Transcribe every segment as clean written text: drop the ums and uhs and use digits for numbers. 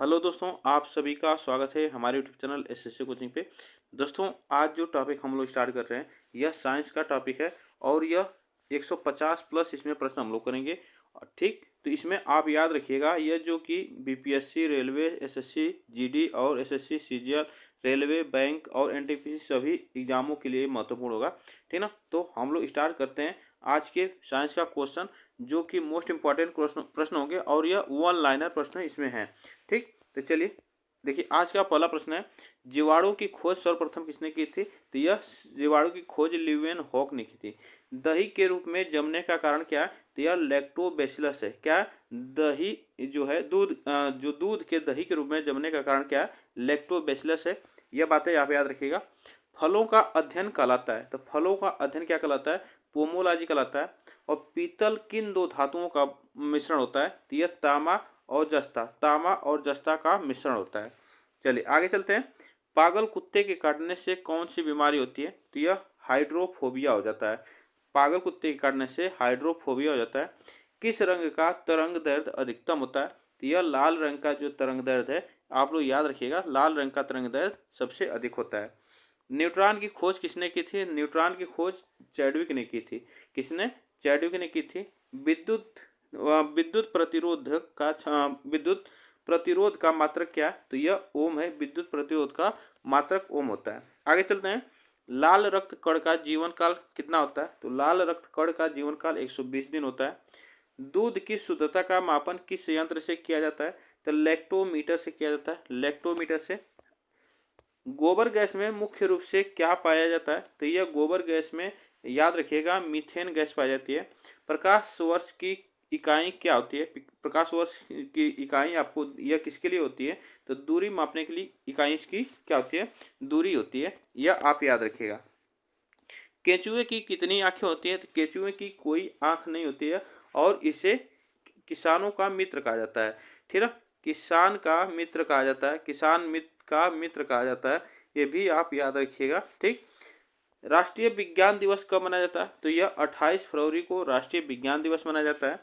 Hello दोस्तों, आप सभी का स्वागत है हमारे यूट्यूब चैनल एसएससी कोचिंग पे। दोस्तों, आज जो टॉपिक हम लोग स्टार्ट कर रहे हैं यह साइंस का टॉपिक है और यह 150 प्लस इसमें प्रश्न हम लोग करेंगे। ठीक, तो इसमें आप याद रखिएगा यह जो कि बीपीएससी, रेलवे, एसएससी जीडी और एसएससी सीजीएल, रेलवे, बैंक और एनटीपीसी सभी एग्जामों के लिए महत्वपूर्ण होगा। ठीक ना, तो हम लोग स्टार्ट करते हैं आज के साइंस का क्वेश्चन जो कि मोस्ट इंपॉर्टेंट प्रश्न होंगे और यह वन लाइनर प्रश्न इसमें है। ठीक, तो चलिए देखिए, आज का पहला प्रश्न है, जीवाणु की खोज सर्वप्रथम किसने की थी? तो यह जीवाणु की खोज ल्यूवेन हॉक ने की थी। दही के रूप में जमने का कारण क्या है? तो यह लैक्टोबैसिलस है। क्या है? दही जो है दूध, जो दूध के दही के रूप में जमने का कारण क्या है? लैक्टोबैसिलस है। यह बातें आप याद रखिएगा। फलों का अध्ययन कहलाता है, तो फलों का अध्ययन क्या कहलाता है? पोमोलॉजी कहलाता है। और पीतल किन दो धातुओं का मिश्रण होता है? तो यह तांबा और जस्ता का मिश्रण होता है। चलिए आगे चलते हैं। पागल कुत्ते के काटने से कौन सी बीमारी होती है? तो यह हाइड्रोफोबिया हो जाता है। पागल कुत्ते के काटने से हाइड्रोफोबिया हो जाता है। किस रंग का तरंग दैर्ध्य अधिकतम होता है? तो यह लाल रंग का जो तरंग दैर्ध्य है, आप लोग याद रखिएगा, लाल रंग का तरंग दैर्ध्य सबसे अधिक होता है। न्यूट्रॉन की खोज किसने की थी? न्यूट्रॉन की खोज चैडविक ने की थी। किसने? चैडविक ने की थी। विद्युत विद्युत प्रतिरोध विद्युत प्रतिरोध का मात्रक क्या है? तो यह ओम है। विद्युत प्रतिरोध का मात्रक ओम होता है। आगे चलते हैं। लाल रक्त कण का जीवन काल कितना होता है? तो लाल रक्त कण का जीवन काल 120 दिन होता है। दूध की शुद्धता का मापन किस यंत्र से किया जाता है? तो लैक्टोमीटर से किया जाता है। लैक्टोमीटर से। गोबर गैस में मुख्य रूप से क्या पाया जाता है? तो यह गोबर गैस में याद रखिएगा मीथेन गैस पाई जाती है। प्रकाश वर्ष की इकाई क्या होती है? प्रकाश वर्ष की इकाई आपको यह किसके लिए होती है? तो दूरी मापने के लिए इकाई इसकी क्या होती है? दूरी होती है। यह आप याद रखिएगा। केंचुए की कितनी आंखें होती हैं? तो केंचुए की कोई आंख नहीं होती है और इसे किसानों का मित्र कहा जाता है। ठीक है, किसान का मित्र कहा जाता है, किसान मित्र का मित्र कहा जाता है। ये भी आप याद रखिएगा। ठीक, राष्ट्रीय विज्ञान दिवस कब मनाया जाता है? तो यह 28 फरवरी को राष्ट्रीय विज्ञान दिवस मनाया जाता है।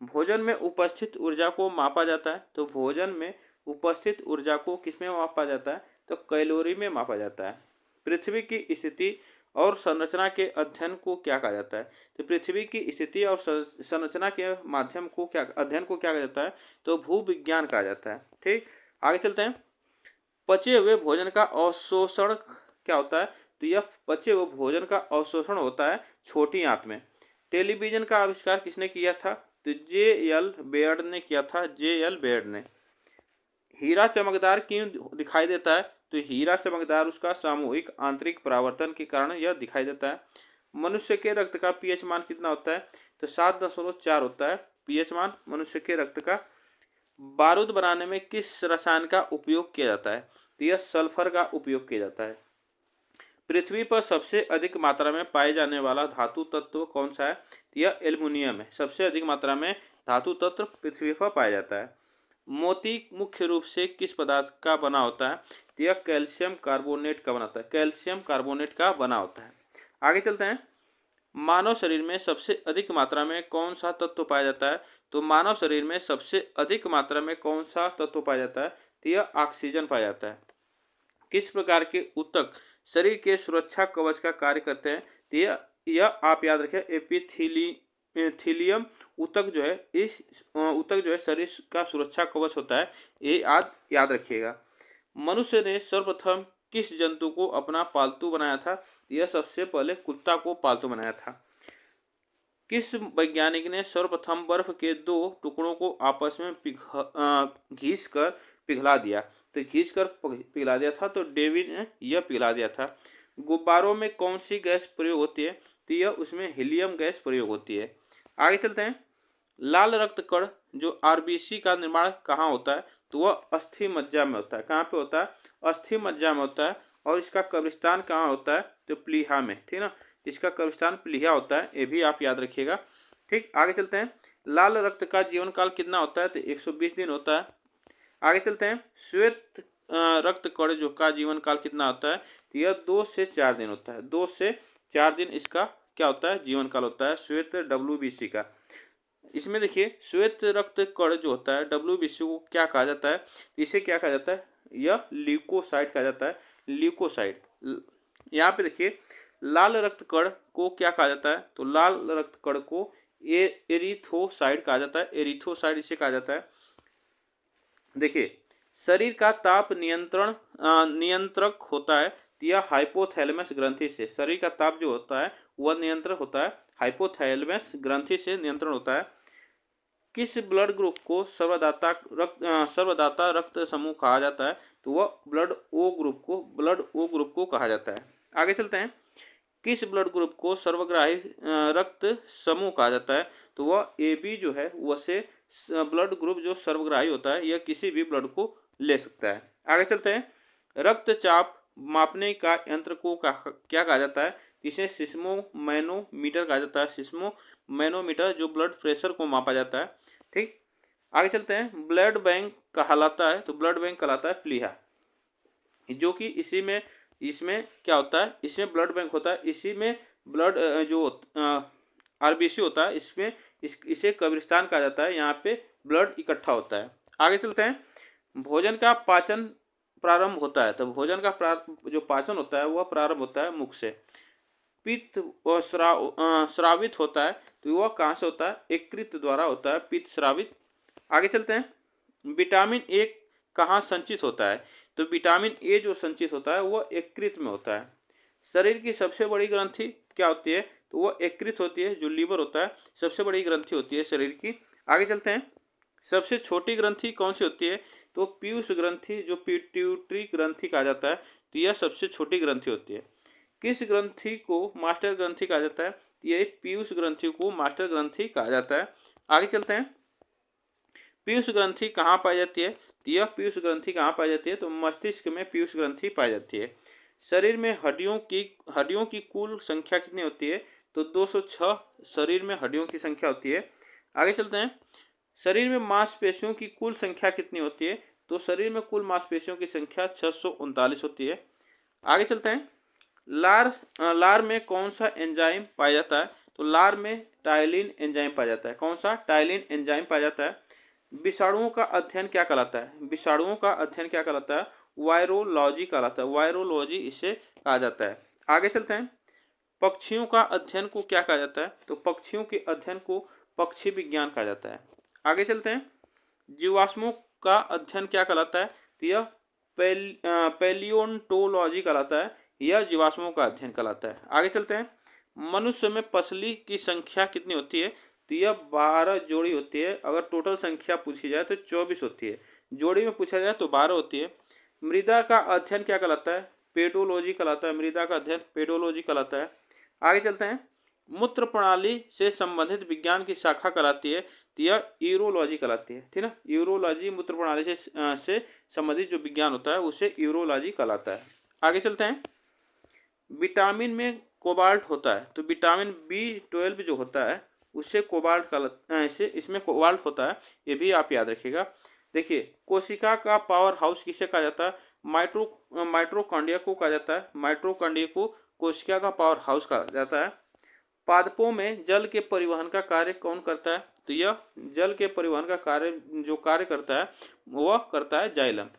भोजन में उपस्थित ऊर्जा को मापा जाता है, तो भोजन में उपस्थित ऊर्जा को किसमें मापा जाता है? तो कैलोरी में मापा जाता है। पृथ्वी की स्थिति और संरचना के अध्ययन को क्या कहा जाता है? तो पृथ्वी की स्थिति और संरचना के माध्यम को क्या अध्ययन को क्या कहा जाता है? तो भूविज्ञान कहा जाता है। ठीक, आगे चलते हैं। पचे हुए भोजन का अवशोषण क्या होता है? तो यह पचे हुए भोजन का अवशोषण होता है छोटी आंत में। टेलीविजन का आविष्कार किसने किया था? तो जे.एल. बेयर्ड ने किया था। जे.एल. बेयर्ड ने। हीरा चमकदार क्यों दिखाई देता है? तो हीरा चमकदार उसका सामूहिक आंतरिक परावर्तन के कारण यह दिखाई देता है। मनुष्य के रक्त का पीएच मान कितना होता है? तो 7.4 होता है पीएच मान मनुष्य के रक्त का। बारूद बनाने में किस रसायन का उपयोग किया जाता है? तो यह सल्फर का उपयोग किया जाता है। पृथ्वी पर सबसे अधिक मात्रा में पाए जाने वाला धातु तत्व कौन सा है? तो यह एल्युमिनियम है। सबसे अधिक मात्रा में धातु तत्व पृथ्वी पर पाया जाता है। मोती मुख्य रूप से किस पदार्थ का बना होता है? तो यह कैल्शियम कार्बोनेट का बना होता है। कैल्शियम कार्बोनेट का बना होता है। आगे चलते हैं। मानव शरीर में सबसे अधिक मात्रा में कौन सा तत्व पाया जाता है? तो मानव शरीर में सबसे अधिक मात्रा में कौन सा तत्व पाया जाता है? तो यह ऑक्सीजन पाया जाता है। किस प्रकार के ऊतक शरीर के सुरक्षा कवच का कार्य करते हैं? तो यह आप याद रखें, एपिथीलियम ऊतक जो है, इस ऊतक जो है शरीर का सुरक्षा कवच होता है। ये याद रखिएगा। मनुष्य ने सर्वप्रथम किस जंतु को अपना पालतू बनाया था? यह सबसे पहले कुत्ता को पालतू बनाया था। किस वैज्ञानिक ने सर्वप्रथम बर्फ के दो टुकड़ों को आपस में घिस कर पिघला दिया? तो घिस कर पिघला दिया था, तो डेविड ने यह पिघला दिया था। गुब्बारों में कौन सी गैस प्रयोग होती है? तो यह उसमें हीलियम गैस प्रयोग होती है। आगे चलते हैं। लाल रक्त कण जो आरबीसी का निर्माण कहाँ होता है? तो वह अस्थि मज्जा में होता है। कहाँ पे होता है? अस्थि मज्जा में होता है। और इसका कब्रिस्तान कहाँ होता है? तो प्लीहा में। ठीक ना, इसका कब्रिस्तान प्लीहा होता है। ये भी आप याद रखिएगा। ठीक, आगे चलते हैं। लाल रक्त का जीवन काल कितना होता है? तो 120 दिन होता है। आगे चलते हैं। श्वेत रक्त कण जो का जीवन काल कितना होता है? तो यह 2 से 4 दिन होता है। 2 से 4 दिन इसका क्या होता है? जीवन काल होता है श्वेत WBC का। इसमें देखिए श्वेत रक्त कण जो होता है WBC को क्या कहा जाता है, इसे क्या कहा जाता है, यह ल्यूकोसाइट कहा जाता है, ल्यूकोसाइट। यहाँ पे देखिए लाल रक्त कण को क्या कहा जाता है, तो लाल रक्त कण को एरिथ्रोसाइट कहा जाता है, एरिथ्रोसाइट इसे कहा जाता है। देखिए शरीर का ताप नियंत्रक होता है, यह हाइपोथैलेमस ग्रंथि से, शरीर का ताप जो होता है वह नियंत्रण होता है हाइपोथैलेमस ग्रंथि से नियंत्रण होता है। किस ब्लड ग्रुप को सर्वदाता रक्त समूह कहा जाता है, तो वह ब्लड ओ ग्रुप को कहा जाता है। आगे चलते हैं, किस ब्लड ग्रुप को सर्वग्राही रक्त समूह कहा जाता है, तो वह AB जो है वह से ब्लड ग्रुप जो सर्वग्राही होता है, यह किसी भी ब्लड को ले सकता है। आगे चलते हैं, रक्तचाप मापने का यंत्र को क्या कहा जाता है, इसे सिस्मोमैनोमीटर कहा जाता है, सिस्मोमैनोमीटर जो ब्लड प्रेशर को मापा जाता है। ठीक, आगे चलते हैं, ब्लड बैंक कहलाता है, तो ब्लड बैंक कहलाता है प्लीहा, जो कि इसमें क्या होता है, इसमें ब्लड बैंक होता है, इसी में ब्लड जो RBC होता है, इसमें इसे कब्रिस्तान कहा जाता है, यहाँ पे ब्लड इकट्ठा होता है। आगे चलते हैं, भोजन का पाचन प्रारंभ होता है, तो भोजन का जो पाचन होता है वह प्रारंभ होता है मुख से। पित्त स्रावित होता है, तो वह कहाँ से होता है, यकृत द्वारा होता है पित्त स्रावित। आगे चलते हैं, विटामिन ए कहाँ संचित होता है, तो विटामिन ए जो संचित होता है वह यकृत में होता है। शरीर की सबसे बड़ी ग्रंथि क्या होती है, तो वह यकृत होती है, जो लीवर होता है सबसे बड़ी ग्रंथि होती है शरीर की। आगे चलते हैं, सबसे छोटी ग्रंथि कौन सी होती है, तो पीयूष ग्रंथि जो पिट्यूटरी ग्रंथि कहा जाता है, तो यह सबसे छोटी ग्रंथि होती है। किस ग्रंथि को मास्टर ग्रंथि कहा जाता है, तो यह पीयूष ग्रंथि को मास्टर ग्रंथि कहा जाता है। आगे चलते हैं, पीयूष ग्रंथि कहाँ पाई जाती है, तो यह पीयूष ग्रंथि कहाँ पाई जाती है, तो मस्तिष्क में पीयूष ग्रंथि पाई जाती है। शरीर में हड्डियों की कुल संख्या कितनी होती है, तो 206 शरीर में हड्डियों की संख्या होती है। आगे चलते हैं, शरीर में मांसपेशियों की कुल संख्या कितनी होती है, तो शरीर में कुल मांसपेशियों की संख्या 639 होती है। आगे चलते हैं, लार में कौन सा एंजाइम पाया जाता है, तो लार में टाइलिन एंजाइम पाया जाता है। कौन सा, टाइलिन एंजाइम पाया जाता है। विषाणुओं का अध्ययन क्या कहलाता है, विषाणुओं का अध्ययन क्या कहलाता है, वायरोलॉजी कहलाता है, वायरोलॉजी इसे कहा जाता है। आगे चलते हैं, पक्षियों का अध्ययन को क्या कहा जाता है, तो पक्षियों के अध्ययन को पक्षी विज्ञान कहा जाता है। आगे चलते हैं, जीवाश्मों का अध्ययन क्या कहलाता है, तो यह पैलियोंटोलॉजी कहलाता है, यह जीवाश्मों का अध्ययन कहलाता है। आगे चलते हैं, मनुष्य में पसली की संख्या कितनी होती है, तो यह 12 जोड़ी होती है। अगर टोटल संख्या पूछी जाए तो 24 होती है, जोड़ी में पूछा जाए तो 12 होती है। मृदा का अध्ययन क्या कहलाता है, पेडोलॉजी कहलाता है, मृदा का अध्ययन पेडोलॉजी कहलाता है। आगे चलते हैं, मूत्र प्रणाली से संबंधित विज्ञान की शाखा कहलाती है, तो यह यूरोलॉजी कहलाती है। ठीक ना, यूरोलॉजी मूत्र प्रणाली से संबंधित जो विज्ञान होता है उसे यूरोलॉजी कहलाता है। आगे चलते हैं, विटामिन में कोबाल्ट होता है, तो विटामिन B12 जो होता है उससे कोबाल्ट का इसमें कोबाल्ट होता है, ये भी आप याद रखिएगा। देखिए कोशिका का पावर हाउस किसे कहा जाता है, माइटोकॉन्ड्रिया को कहा जाता है, माइटोकॉन्ड्रिया को कोशिका का पावर हाउस कहा जाता है। पादपों में जल के परिवहन का कार्य कौन करता है, तो यह जल के परिवहन का कार्य करता है वह करता है जाइलम।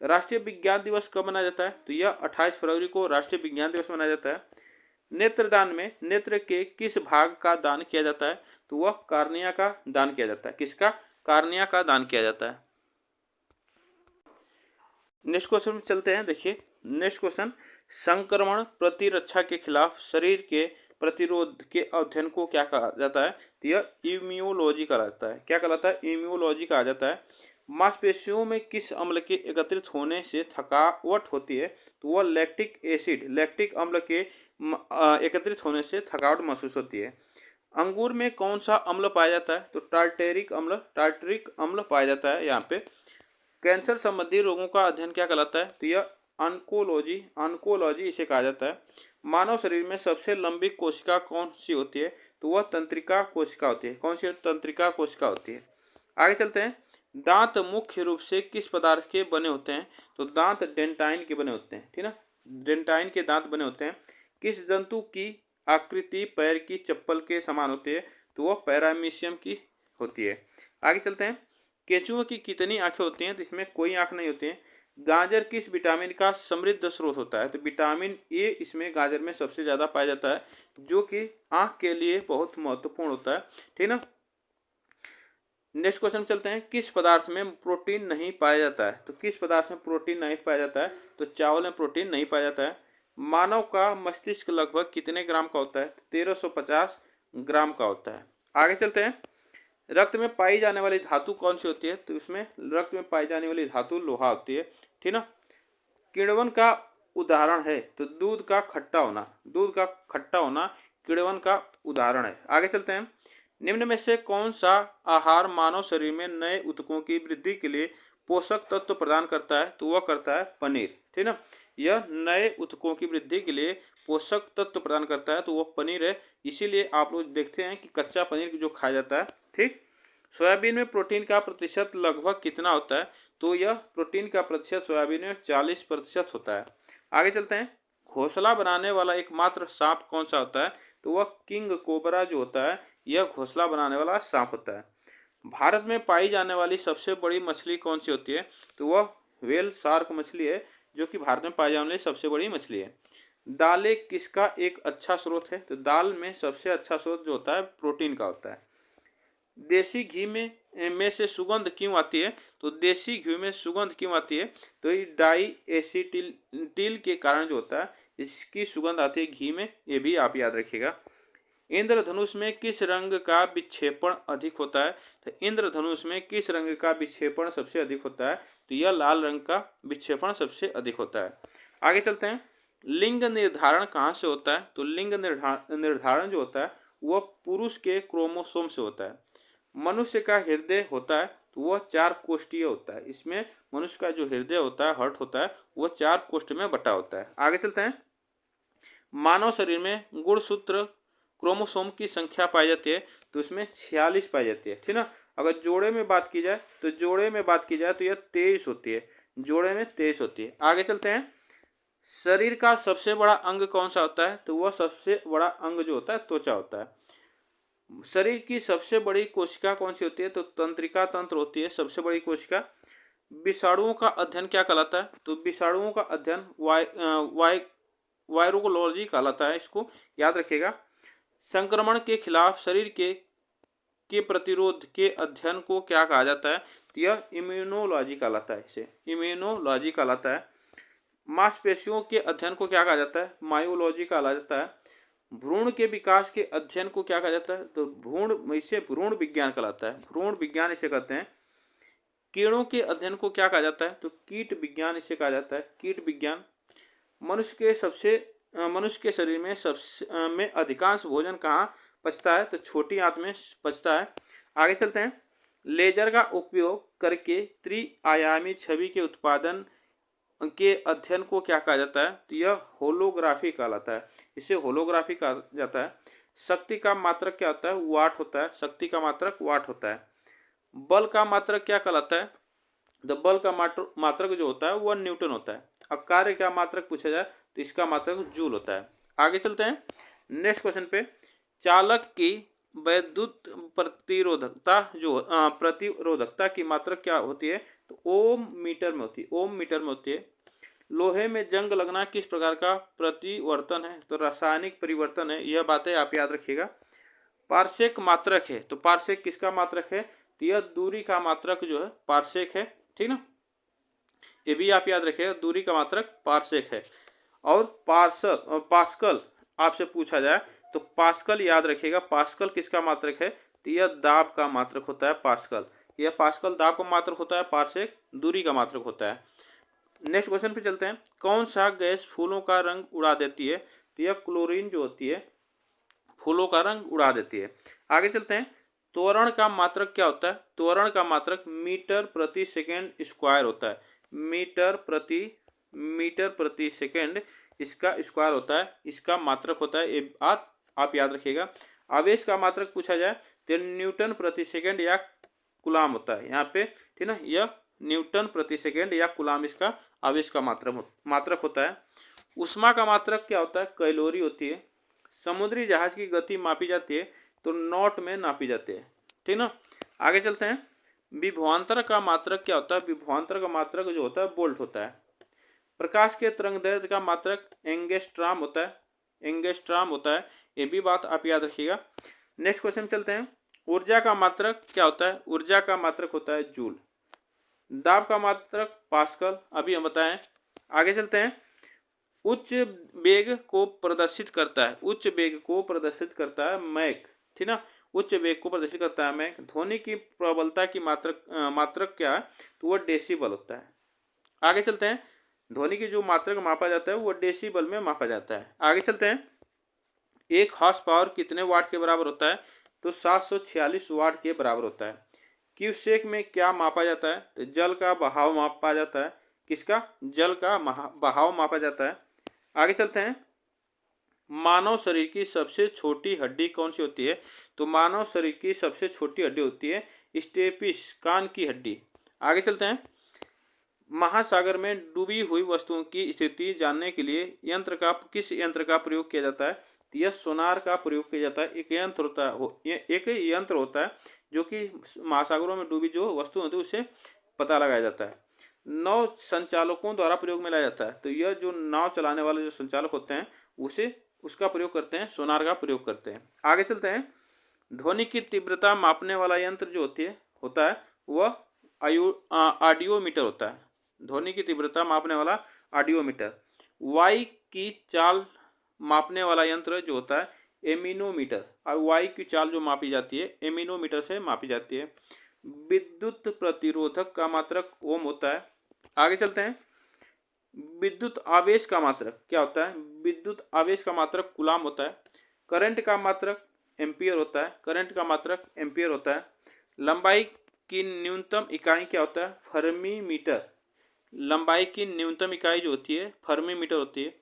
राष्ट्रीय विज्ञान दिवस कब मनाया जाता है, तो यह 28 फरवरी को राष्ट्रीय विज्ञान दिवस मनाया जाता है। नेत्रदान में नेत्र के किस भाग का दान किया जाता है, तो वह कार्निया का दान किया जाता है। किसका, कार्निया का दान किया जाता है। नेक्स्ट क्वेश्चन में चलते हैं। देखिए नेक्स्ट क्वेश्चन, संक्रमण प्रतिरक्षा के खिलाफ शरीर के प्रतिरोध के अध्ययन को क्या कहा जाता है, तो यह इम्यूनोलॉजी कहा जाता है। क्या कहलाता है, इम्यूनोलॉजी कहा जाता है। मांसपेशियों में किस अम्ल के एकत्रित होने से थकावट होती है, तो वह लैक्टिक अम्ल के एकत्रित होने से थकावट महसूस होती है। अंगूर में कौन सा अम्ल पाया जाता है, तो टार्टरिक अम्ल पाया जाता है यहाँ पे। कैंसर संबंधी रोगों का अध्ययन क्या कहलाता है, तो यह ऑन्कोलॉजी इसे कहा जाता है। मानव शरीर में सबसे लंबी कोशिका कौन सी होती है, तो वह तंत्रिका कोशिका होती है। कौन सी, तंत्रिका कोशिका होती है। आगे चलते हैं, दांत मुख्य रूप से किस पदार्थ के बने होते हैं, तो दांत डेंटाइन के बने होते हैं। ठीक ना, डेंटाइन के दांत बने होते हैं। किस जंतु की आकृति पैर की चप्पल के समान होती है, तो वह पैरामीशियम की होती है। आगे चलते हैं, केंचुओं की कितनी आंखें होती हैं? तो इसमें कोई आंख नहीं होती है। गाजर किस विटामिन का समृद्ध स्रोत होता है? तो विटामिन ए इसमें गाजर में सबसे ज़्यादा पाया जाता है, जो कि आंख के लिए बहुत महत्वपूर्ण होता है, ठीक ना। नेक्स्ट क्वेश्चन चलते हैं, किस पदार्थ में प्रोटीन नहीं पाया जाता है? तो किस पदार्थ में प्रोटीन नहीं पाया जाता है? तो चावल में प्रोटीन नहीं पाया जाता है। मानव का मस्तिष्क लगभग कितने ग्राम का होता है? 1350 ग्राम का होता है। आगे चलते हैं, रक्त में पाई जाने वाली धातु कौन सी होती है? तो इसमें रक्त में पाई जाने वाली धातु लोहा होती है, ठीक ना। किण्वन का उदाहरण है? तो दूध का खट्टा होना, दूध का खट्टा होना किण्वन का उदाहरण है। आगे चलते हैं, निम्न में से कौन सा आहार मानव शरीर में नए ऊतकों की वृद्धि के लिए पोषक तत्व प्रदान करता है? तो वह करता है पनीर, ठीक ना। यह नए ऊतकों की वृद्धि के लिए पोषक तत्व प्रदान करता है, तो वह पनीर है। इसीलिए आप लोग देखते हैं कि कच्चा पनीर जो खाया जाता है, ठीक। सोयाबीन में प्रोटीन का प्रतिशत लगभग कितना होता है? तो यह प्रोटीन का प्रतिशत सोयाबीन में 40% होता है। आगे चलते हैं, घोंसला बनाने वाला एकमात्र सांप कौन सा होता है? तो वह किंग कोबरा जो होता है, यह घोंसला बनाने वाला सांप होता है। भारत में पाई जाने वाली सबसे बड़ी मछली कौन सी होती है? तो वह व्हेल शार्क मछली है, जो कि भारत में पाई जाने वाली सबसे बड़ी मछली है। दालें किसका एक अच्छा स्रोत है? तो दाल में सबसे अच्छा स्रोत जो होता है प्रोटीन का होता है। देसी घी में से सुगंध क्यों आती है? तो देसी घी में सुगंध क्यों आती है? तो ये डाई एसिटिल के कारण जो होता है इसकी सुगंध आती है घी में, ये भी आप याद रखिएगा। इंद्रधनुष में किस रंग का विक्षेपण अधिक होता है? तो इंद्रधनुष में किस रंग का विक्षेपण सबसे अधिक होता है? तो यह लाल रंग का विक्षेपण सबसे अधिक होता है। आगे चलते हैं, लिंग निर्धारण कहाँ से होता है? तो लिंग निर्धारण जो होता है वह पुरुष के क्रोमोसोम से होता है। मनुष्य का हृदय होता है तो वह 4 कोष्ठीय होता है। इसमें मनुष्य का जो हृदय होता है, हार्ट होता है, वह 4 कोष्ठ में बटा होता है। आगे चलते हैं, मानव शरीर में गुणसूत्र क्रोमोसोम की संख्या पाई जाती है, तो इसमें 46 पाई जाती है, ठीक ना। अगर जोड़े में बात की जाए तो यह 23 होती है, जोड़े में 23 होती है। आगे चलते हैं, शरीर का सबसे बड़ा अंग कौन सा होता है? तो वह सबसे बड़ा अंग जो होता है त्वचा होता है। शरीर की सबसे बड़ी कोशिका कौन सी होती है? तो तंत्रिका तंत्र होती है सबसे बड़ी कोशिका। विषाणुओं का अध्ययन क्या कहलाता है? तो विषाणुओं का अध्ययन वायरोलॉजी कहलाता है, इसको याद रखिएगा। संक्रमण के खिलाफ शरीर के प्रतिरोध के अध्ययन को क्या कहा जाता है? तो यह इम्यूनोलॉजी कहलाता है, इसे इम्यूनोलॉजी कहलाता है। मांसपेशियों के अध्ययन को क्या कहा जाता है? मायोलॉजी कहा जाता है। भ्रूण के विकास के अध्ययन को क्या कहा जाता है? तो भ्रूण विज्ञान कहलाता है, भ्रूण विज्ञान इसे कहते हैं। कीड़ों के अध्ययन को क्या कहा जाता है? तो कीट विज्ञान इसे कहा जाता है, कीट विज्ञान। मनुष्य के शरीर में में अधिकांश भोजन कहाँ पचता है? तो छोटी आंत में पचता है। आगे चलते हैं, लेजर का उपयोग करके त्रिआयामी छवि के उत्पादन के अध्ययन को क्या कहा जाता है? तो यह होलोग्राफी कहलाता है, इसे होलोग्राफी कहा जाता है। शक्ति का मात्रक क्या होता है? वाट होता है, शक्ति का मात्रक वाट होता है। बल का मात्रक क्या कहलाता है? तो बल का मात्रक जो होता है वह न्यूटन होता है। अब कार्य का मात्रक पूछा जाए तो इसका मात्रक जूल होता है। आगे चलते हैं, नेक्स्ट क्वेश्चन पे, चालक की वैद्युत प्रतिरोधकता की मात्रक क्या होती है? तो ओम मीटर में होती है, ओम मीटर में होती है। लोहे में जंग लगना किस प्रकार का परिवर्तन है? तो रासायनिक परिवर्तन है, यह बातें आप याद रखिएगा। पारसेक मात्रक है, तो पारसेक किसका मात्रक है? तो यह दूरी का मात्रक जो है पारसेक है, ठीक ना। ये भी आप याद रखिएगा, दूरी का मात्रक पारसेक है। और पास्कल आपसे पूछा जाए तो पास्कल याद रखिएगा, पास्कल किसका मात्रक है? तो यह दाब का मात्रक होता है पास्कल, यह पास्कल दाब का मात्रक होता है, पारसेक दूरी का मात्रक होता है। नेक्स्ट क्वेश्चन पे चलते हैं, कौन सा गैस फूलों का रंग उड़ा देती है? तो यह क्लोरीन जो होती है फूलों का रंग उड़ा देती है। आगे चलते हैं, त्वरण का मात्रक क्या होता है? त्वरण का मात्रक मीटर प्रति सेकेंड स्क्वायर होता है, मीटर प्रति सेकेंड इसका स्क्वायर होता है, इसका मात्रक होता है। ये आप याद रखिएगा। आवेश का मात्रक पूछा जाए तो न्यूटन प्रति सेकेंड या कूलाम होता है यहाँ पे, ठीक ना। यह न्यूटन प्रति सेकेंड या कूलाम इसका आवेश का मात्रक होता है। ऊष्मा का मात्रक क्या होता है? कैलोरी होती है। समुद्री जहाज की गति मापी जाती है तो नॉट में नापी जाती है, ठीक ना। आगे चलते हैं। विभवांतर का मात्रक क्या होता है? विभवांतर का मात्रक जो होता है वोल्ट होता है। प्रकाश के तरंगदैर्ध्य का मात्रक एंगस्ट्रॉम होता है, एंगस्ट्रॉम होता है। ये भी बात आप याद रखिएगा। नेक्स्ट क्वेश्चन चलते हैं। ऊर्जा का मात्रक क्या होता है? ऊर्जा का मात्रक होता है जूल। दाब का मात्रक पास्कल, अभी हम बताएं। आगे चलते हैं। उच्च वेग को प्रदर्शित करता है, उच्च वेग को प्रदर्शित करता है मैक, ठीक ना। उच्च वेग को प्रदर्शित करता है मैक। ध्वनि की प्रबलता की मात्रक क्या है? तो वह डेसिबल होता है। आगे चलते हैं। ध्वनि की जो मात्रक मापा जाता है वो डेसिबल में मापा जाता है। आगे चलते हैं। एक हॉर्स पावर कितने वाट के बराबर होता है? तो 746 वाट के बराबर होता है। क्यूसेक में क्या मापा जाता है? तो जल का बहाव मापा जाता है। किसका? जल का बहाव मापा जाता है। आगे चलते हैं। मानव शरीर की सबसे छोटी हड्डी कौन सी होती है? तो मानव शरीर की सबसे छोटी हड्डी होती है स्टेपिस, कान की हड्डी। आगे चलते हैं। महासागर में डूबी हुई वस्तुओं की स्थिति जानने के लिए किस यंत्र का प्रयोग किया जाता है? तो यह सोनार का प्रयोग किया जाता है। एक यंत्र होता है जो कि महासागरों में डूबी जो वस्तु होती है उसे पता लगाया जाता है। नौ संचालकों द्वारा प्रयोग में लाया जाता है। तो यह जो नाव चलाने वाले जो संचालक होते हैं उसका प्रयोग करते हैं, सोनार का प्रयोग करते हैं। आगे चलते हैं। ध्वनि की तीव्रता मापने वाला यंत्र जो होता है वह ऑडियोमीटर होता है। ध्वनि की तीव्रता मापने वाला ऑडियोमीटर। वायु की चाल मापने वाला यंत्र जो होता है एमिनोमीटर। और वायु की चाल जो मापी जाती है एमिनोमीटर से मापी जाती है। विद्युत प्रतिरोधक का मात्रक ओम होता है। आगे चलते हैं। विद्युत आवेश का मात्रक क्या होता है? विद्युत आवेश का मात्रक कूलाम होता है। करंट का मात्रक एम्पियर होता है, करंट का मात्रक एम्पियर होता है। लंबाई की न्यूनतम इकाई क्या होता है? Fermi meter. लंबाई की न्यूनतम इकाई जो होती है फर्मी मीटर होती है।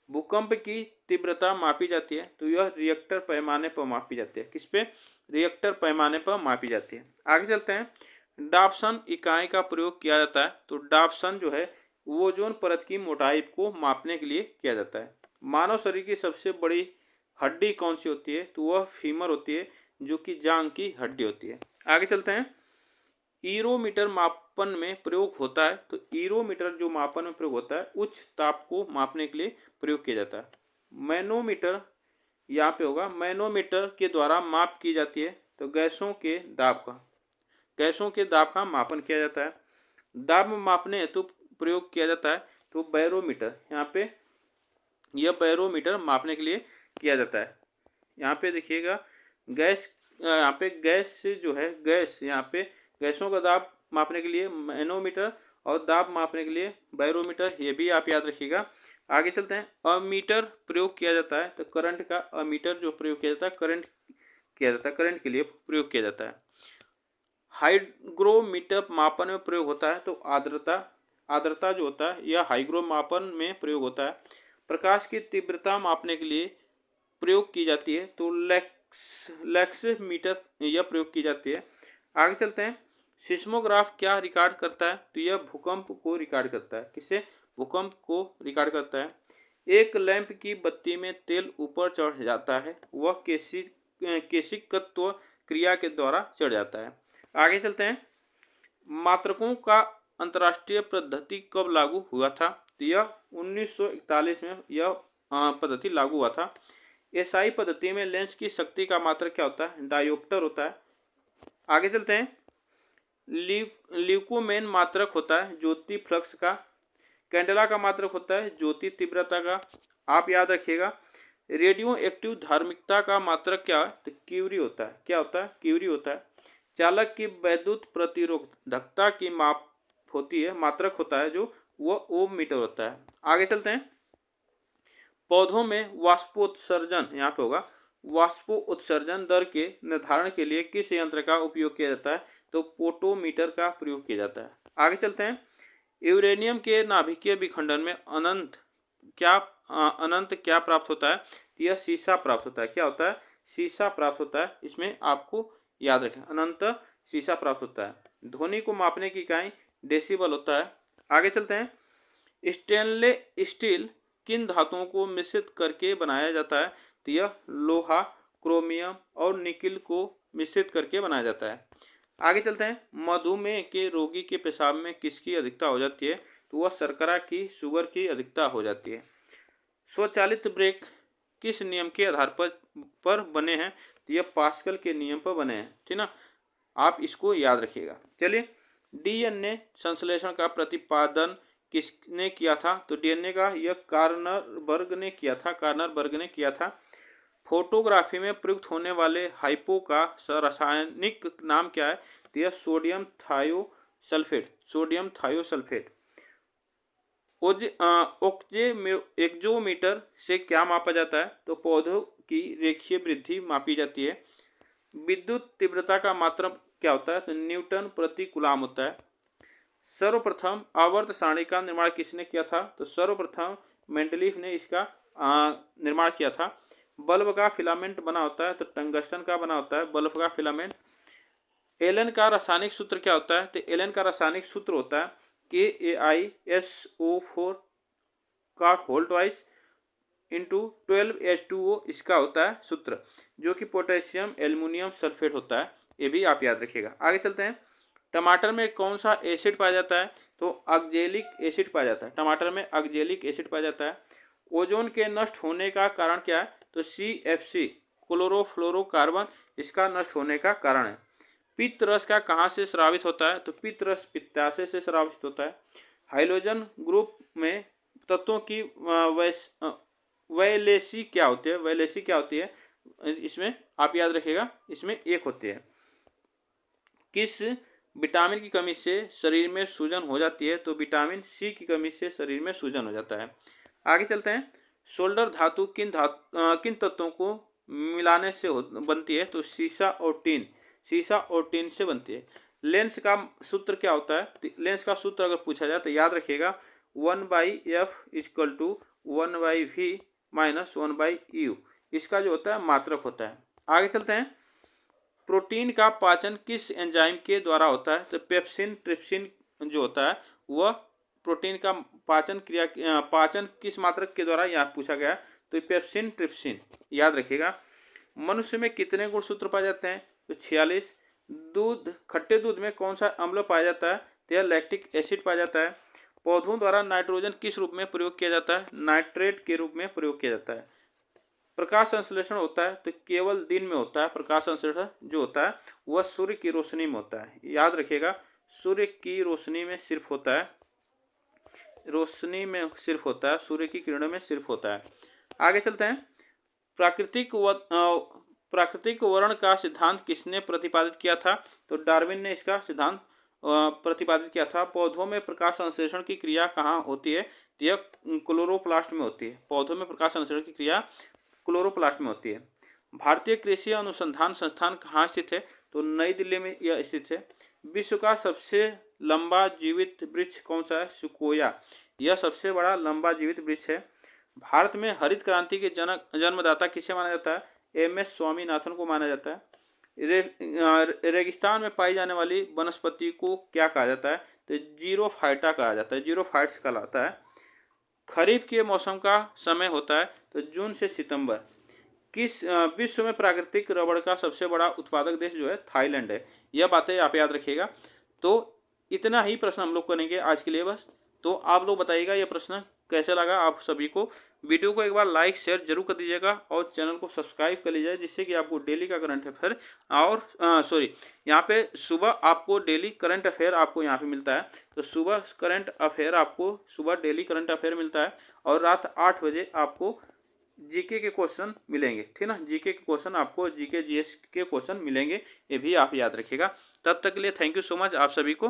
भूकंप की तीव्रता मापी जाती है तो यह रिएक्टर पैमाने पर मापी जाती है। किस पे? रिएक्टर पैमाने पर मापी जाती है। आगे चलते हैं। डाप्सन इकाई का प्रयोग किया जाता है। तो डाप्सन जो है ओजोन परत की मोटाई को मापने के लिए किया जाता है। मानव शरीर की सबसे बड़ी हड्डी कौन सी होती है? तो वह फीमर होती है जो कि जांग की हड्डी होती है। आगे चलते हैं। ईरोमीटर मापन में प्रयोग होता है। तो ईरोमीटर जो मापन में प्रयोग होता है उच्च ताप को मापने के लिए प्रयोग किया जाता है। मैनोमीटर यहाँ पे होगा। मैनोमीटर के द्वारा माप की जाती है तो गैसों के दाब का मापन किया जाता है। दाब मापने हेतु प्रयोग किया जाता है तो बैरोमीटर। यहाँ पे यह बैरोमीटर मापने के लिए किया जाता है। यहाँ पे देखिएगा यहाँ पे गैस जो है यहाँ पे गैसों का दाब मापने के लिए मैनोमीटर और दाब मापने के लिए बैरोमीटर, ये भी आप याद रखिएगा। आगे चलते हैं। अमीटर प्रयोग किया जाता है तो करंट का अमीटर जो प्रयोग किया जाता है करंट के लिए प्रयोग किया जाता है। हाइग्रोमीटर मापन में प्रयोग होता है तो आर्द्रता जो होता है यह हाइग्रो मापन में प्रयोग होता है। प्रकाश की तीव्रता मापने के लिए प्रयोग की जाती है तो लैक्स मीटर यह प्रयोग की जाती है। आगे चलते हैं। सिस्मोग्राफ क्या रिकॉर्ड करता है? तो यह भूकंप को रिकॉर्ड करता है। किसे? भूकंप को रिकॉर्ड करता है। एक लैंप की बत्ती में तेल ऊपर चढ़ जाता है वह केशिकत्व क्रिया के द्वारा चढ़ जाता है। आगे चलते हैं। मात्रकों का अंतर्राष्ट्रीय पद्धति कब लागू हुआ था? तो यह 1941 में यह पद्धति लागू हुआ था। एसआई पद्धति में लेंस की शक्ति का मात्रक क्या होता है? डायोप्टर होता है। आगे चलते हैं। ल्यूकोमेन मात्रक होता है ज्योति फ्लक्स का। कैंडेला का मात्रक होता है ज्योति तीव्रता का। आप याद रखिएगा। रेडियो एक्टिव धार्मिकता का मात्रक क्या है? तो क्यूरी होता है। क्या होता है? क्यूरी होता है। चालक की विद्युत प्रतिरोधकता की मात्रक होता है जो वह ओम मीटर होता है। आगे चलते हैं। पौधों में वाष्पोत्सर्जन यहाँ पे होगा। वाष्पोत्सर्जन दर के निर्धारण के लिए किस यंत्र का उपयोग किया जाता है? तो पोटोमीटर का प्रयोग किया जाता है। आगे चलते हैं। यूरेनियम के नाभिकीय विखंडन में अनंत क्या प्राप्त होता है? यह सीसा प्राप्त होता है। क्या होता है? सीसा प्राप्त होता है। इसमें आपको याद रखें अनंत सीसा प्राप्त होता है। ध्वनि को मापने की इकाई डेसिबल होता है। आगे चलते हैं। स्टेनलेस स्टील किन धातुओं को मिश्रित करके बनाया जाता है? तो यह लोहा, क्रोमियम और निकिल को मिश्रित करके बनाया जाता है। आगे चलते हैं। मधुमेह के रोगी के पेशाब में किसकी अधिकता हो जाती है? तो वह शर्करा की, शुगर की अधिकता हो जाती है। स्वचालित ब्रेक किस नियम के आधार पर बने हैं? तो यह पास्कल के नियम पर बने हैं, ठीक ना, आप इसको याद रखिएगा। चलिए, डीएनए संश्लेषण का प्रतिपादन किसने किया था? तो डीएनए का यह कार्नरबर्ग ने किया था। फोटोग्राफी में प्रयुक्त होने वाले हाइपो का रासायनिक नाम क्या है? तो यह सोडियम थायोसल्फेट। एक्जोमीटर से क्या मापा जाता है? तो पौधों की रेखीय वृद्धि मापी जाती है। विद्युत तीव्रता का मात्रक क्या होता है? तो न्यूटन प्रति कूलाम होता है। सर्वप्रथम आवर्त सारणी का निर्माण किसने किया था? तो सर्वप्रथम मेंडलीफ ने इसका निर्माण किया था। बल्ब का फिलामेंट बना होता है तो टंगस्टन का बना होता है बल्ब का फिलामेंट। एलन का रासायनिक सूत्र क्या होता है? तो एलन का रासायनिक सूत्र होता है KAiSO4 का होल ट्वाइस इंटू 12H2O, इसका होता है सूत्र, जो कि पोटेशियम एल्युमिनियम सल्फेट होता है। ये भी आप याद रखिएगा। आगे चलते हैं। टमाटर में कौन सा एसिड पाया जाता है? तो ऑक्जेलिक एसिड पाया जाता है। टमाटर में ऑक्जेलिक एसिड पाया जाता है। ओजोन के नष्ट होने का कारण क्या है? तो CFC क्लोरोफ्लोरोकार्बन इसका नष्ट होने का कारण है। पित्त रस का कहाँ से स्रावित होता है? तो पित्त रस पित्ताशय से स्रावित होता है। हाइड्रोजन ग्रुप में तत्वों की वैलेंसी क्या होती है? इसमें आप याद रखिएगा, इसमें एक होती है। किस विटामिन की कमी से शरीर में सूजन हो जाती है? तो विटामिन C की कमी से शरीर में सूजन हो जाता है। आगे चलते हैं। सोल्डर धातु किन तत्वों को मिलाने से बनती है? तो सीसा और टीन से बनती है। लेंस का सूत्र क्या होता है? लेंस का सूत्र अगर पूछा जाए तो याद रखिएगा 1/F = 1/V - 1/U, इसका जो होता है मात्रक होता है। आगे चलते हैं। प्रोटीन का पाचन किस एंजाइम के द्वारा होता है? तो पेप्सिन ट्रिप्सिन जो होता है वह प्रोटीन का पाचन किस मात्रक के द्वारा यहाँ पूछा गया? तो पेप्सिन ट्रिप्सिन, याद रखिएगा। मनुष्य में कितने गुणसूत्र पाए जाते हैं? तो 46। खट्टे दूध में कौन सा अम्ल पाया जाता है? तो यह लैक्टिक एसिड पाया जाता है। पौधों द्वारा नाइट्रोजन किस रूप में प्रयोग किया जाता है? नाइट्रेट के रूप में प्रयोग किया जाता है। प्रकाश संश्लेषण होता है तो केवल दिन में होता है। प्रकाश संश्लेषण जो होता है वह सूर्य की रोशनी में होता है, याद रखिएगा, सूर्य की रोशनी में सिर्फ होता है, सूर्य की किरणों में सिर्फ होता है। आगे चलते हैं। प्राकृतिक वर्ण का सिद्धांत किसने प्रतिपादित किया था? तो डार्विन ने इसका सिद्धांत प्रतिपादित किया था। पौधों में प्रकाश संश्लेषण की क्रिया कहाँ होती है? यह क्लोरोप्लास्ट में होती है। पौधों में प्रकाश संश्लेषण की क्रिया क्लोरोप्लास्ट में होती है। भारतीय कृषि अनुसंधान संस्थान कहाँ स्थित है? तो नई दिल्ली में यह स्थित है। विश्व का सबसे लंबा जीवित वृक्ष कौन सा है? सिकोया, यह सबसे बड़ा लंबा जीवित वृक्ष है। भारत में हरित क्रांति के जन्मदाता किसे माना जाता है? MS स्वामीनाथन को माना जाता है। रेगिस्तान में पाई जाने वाली वनस्पति को क्या कहा जाता है? तो जीरोफाइटा कहा जाता है, जीरोफाइट्स कहलाता है। खरीफ के मौसम का समय होता है तो जून से सितंबर। विश्व में प्राकृतिक रबड़ का सबसे बड़ा उत्पादक देश जो है थाईलैंड है। यह बातें आप याद रखिएगा। तो इतना ही प्रश्न हम लोग करेंगे आज के लिए बस। तो आप लोग बताइएगा ये प्रश्न कैसे लगा आप सभी को। वीडियो को एक बार लाइक शेयर जरूर कर दीजिएगा और चैनल को सब्सक्राइब कर लीजिए, जिससे कि आपको डेली का करंट अफेयर और यहाँ पे सुबह आपको डेली करंट अफेयर आपको यहाँ पे मिलता है। तो सुबह डेली करंट अफेयर मिलता है और रात 8 बजे आपको जीके के क्वेश्चन मिलेंगे, ठीक ना। जीके के क्वेश्चन आपको GK GS के क्वेश्चन मिलेंगे, ये भी आप याद रखिएगा। तब तक के लिए थैंक यू सो मच आप सभी को।